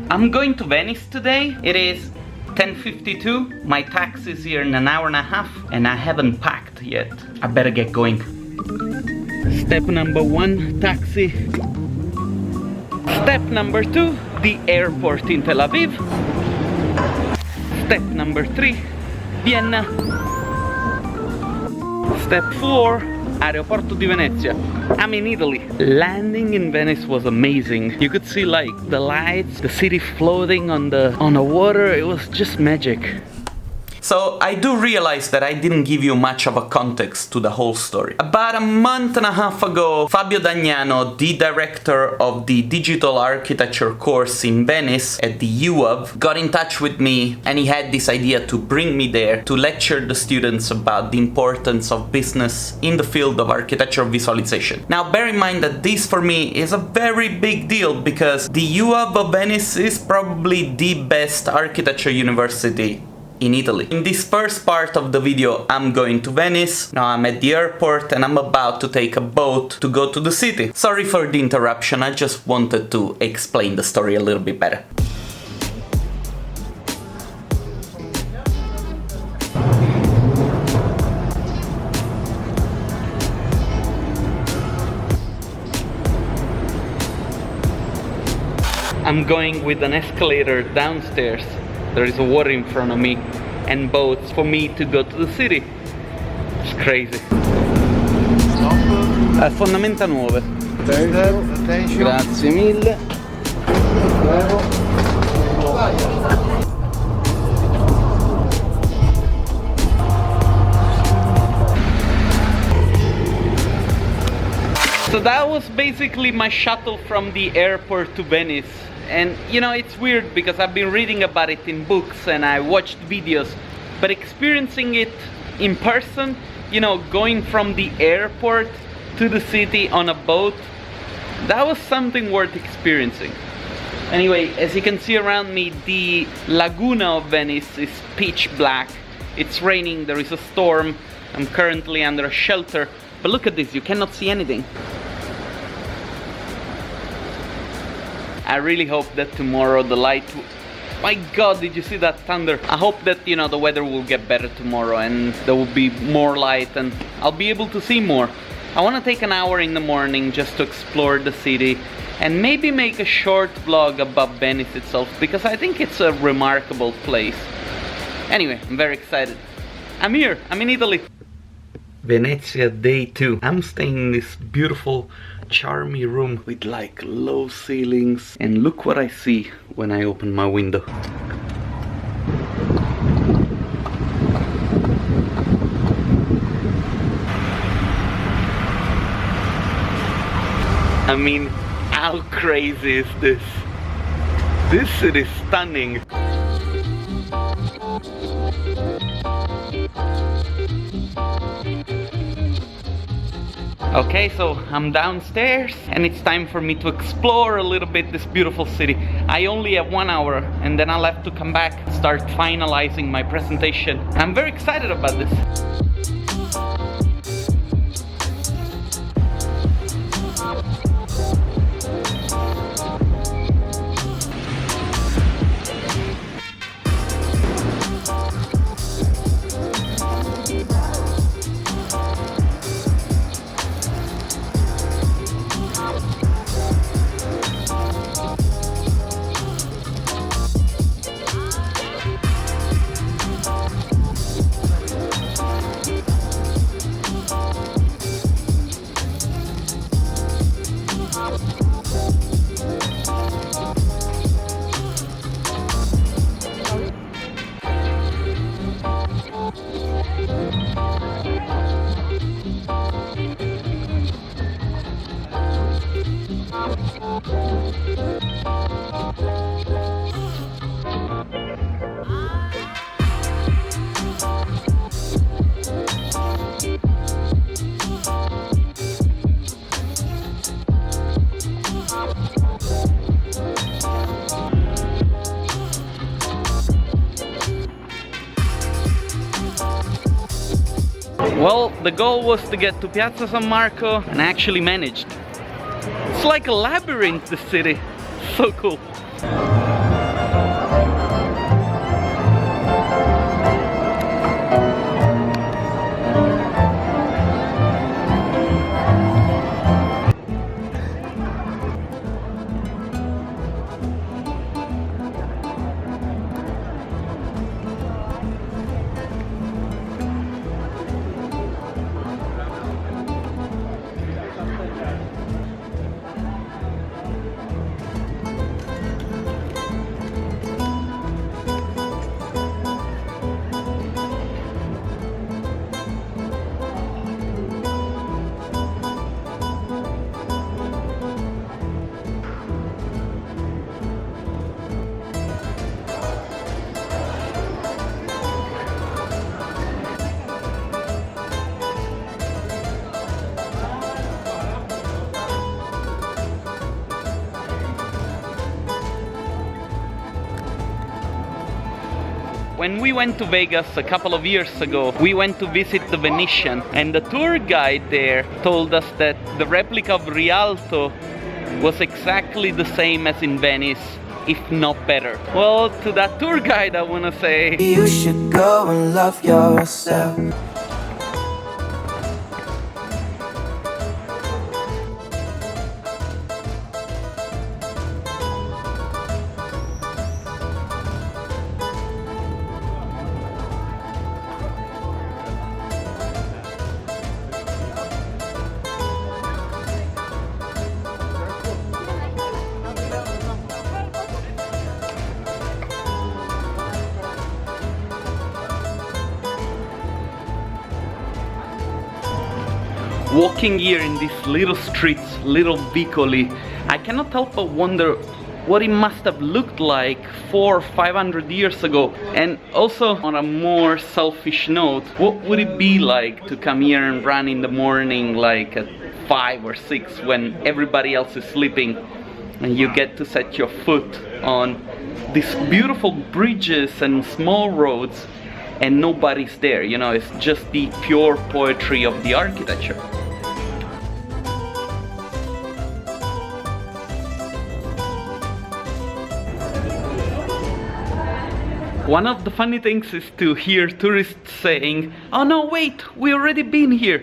I'm going to Venice today. It is 10:52. My taxi is here in an hour and a half and I haven't packed yet. I better get going. Step number 1, taxi. Step number 2, the airport in Tel Aviv. Step number 3, Vienna. Step 4, Aeroporto di Venezia. I'm in Italy. Landing in Venice was amazing. You could see like the lights, the city floating on the water. It was just magic. So I do realize that I didn't give you much of a context to the whole story. About a month and a half ago, Fabio Dagnano, the director of the digital architecture course in Venice at the IUAV, got in touch with me and he had this idea to bring me there to lecture the students about the importance of business in the field of architectural visualization. Now bear in mind that this for me is a very big deal because the IUAV of Venice is probably the best architecture university in Italy. In this first part of the video, I'm going to Venice. Now I'm at the airport and I'm about to take a boat to go to the city. Sorry for the interruption, I just wanted to explain the story a little bit better. I'm going with an escalator downstairs. There is a water in front of me and boats for me to go to the city. It's crazy. Fondamenta nuove. Grazie mille. So that was basically my shuttle from the airport to Venice. And you know, it's weird because I've been reading about it in books and I watched videos, but experiencing it in person, you know, going from the airport to the city on a boat, that was something worth experiencing. Anyway, as you can see around me, the Laguna of Venice is pitch black. It's raining, there is a storm. I'm currently under a shelter, but look at this, you cannot see anything. I really hope that tomorrow the light... My god, did you see that thunder? I hope that, you know, the weather will get better tomorrow and there will be more light and I'll be able to see more. I want to take an hour in the morning just to explore the city and maybe make a short vlog about Venice itself because I think it's a remarkable place. Anyway, I'm very excited. I'm here, I'm in Italy. Venezia day 2. I'm staying in this beautiful, charming room with like low ceilings. And look what I see when I open my window. I mean, how crazy is this? This city is stunning. Okay, so I'm downstairs and it's time for me to explore a little bit this beautiful city. I only have 1 hour and then I'll have to come back and start finalizing my presentation. I'm very excited about this. Well, the goal was to get to Piazza San Marco, and I actually managed. It's like a labyrinth, the city. So cool. When we went to Vegas a couple of years ago, we went to visit the Venetian, and the tour guide there told us that the replica of Rialto was exactly the same as in Venice, if not better. Well, to that tour guide I wanna say, you should go and love yourself. walking here in these little streets, little vicoli, I cannot help but wonder what it must have looked like 400 or 500 years ago. And also, on a more selfish note, what would it be like to come here and run in the morning like at 5 or 6 when everybody else is sleeping, and you get to set your foot on these beautiful bridges and small roads and nobody's there, you know, it's just the pure poetry of the architecture. One of the funny things is to hear tourists saying, "Oh no, wait, we already been here."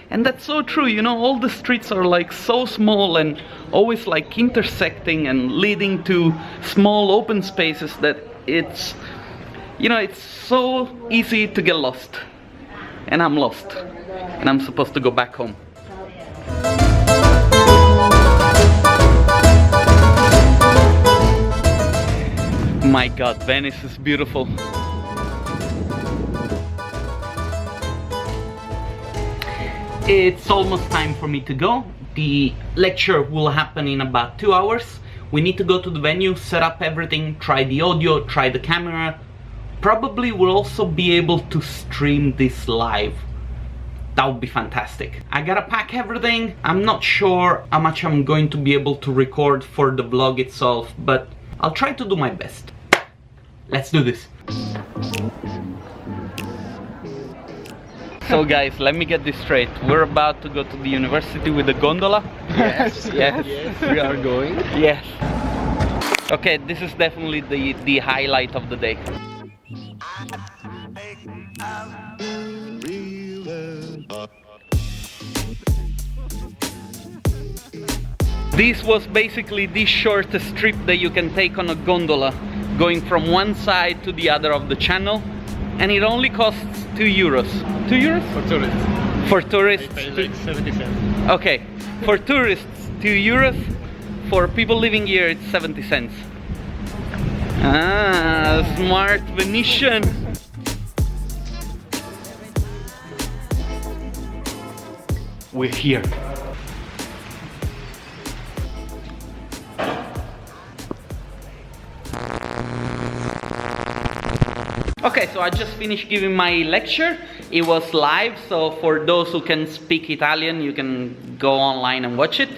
And that's so true, you know, all the streets are like so small and always like intersecting and leading to small open spaces that it's, you know, it's so easy to get lost. And I'm lost. And I'm supposed to go back home. My God, Venice is beautiful. It's almost time for me to go. The lecture will happen in about 2 hours. We need to go to the venue, set up everything, try the audio, try the camera. Probably we'll also be able to stream this live. That would be fantastic. I gotta pack everything. I'm not sure how much I'm going to be able to record for the vlog itself, but I'll try to do my best. Let's do this. So guys, let me get this straight. We're about to go to the university with the gondola. Yes, yes, yes, we are going. Yes. Okay, this is definitely the highlight of the day. This was basically the shortest trip that you can take on a gondola, going from one side to the other of the channel, and it only costs 2 euros. 2 euros? For tourists. For tourists? They pay like 70 cents. Okay, for tourists 2 euros, for people living here it's 70 cents. Ah, smart Venetian! We're here. Okay, so I just finished giving my lecture. It was live, so for those who can speak Italian, you can go online and watch it.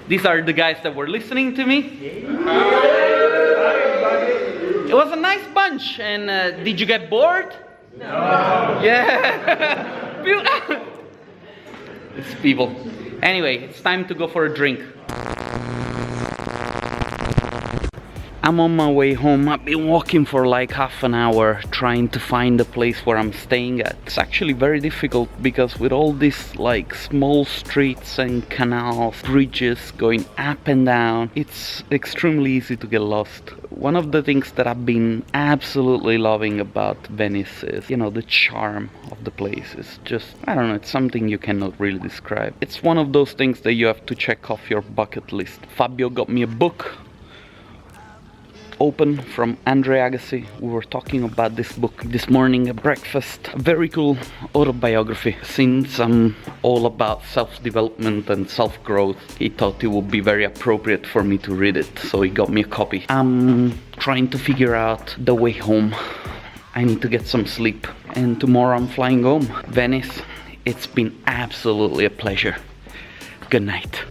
These are the guys that were listening to me. It was a nice bunch, and did you get bored? No. Yeah. It's people. Anyway, it's time to go for a drink. I'm on my way home. I've been walking for like half an hour trying to find a place where I'm staying at. It's actually very difficult because with all these like small streets and canals, bridges going up and down, it's extremely easy to get lost. One of the things that I've been absolutely loving about Venice is, you know, the charm of the place. It's just, I don't know, it's something you cannot really describe. It's one of those things that you have to check off your bucket list. Fabio got me a book, Open, from Andre Agassi. We were talking about this book this morning at breakfast. A very cool autobiography. Since I'm all about self-development and self-growth, he thought it would be very appropriate for me to read it, so he got me a copy. I'm trying to figure out the way home. I need to get some sleep, and tomorrow I'm flying home. Venice, it's been absolutely a pleasure. Good night.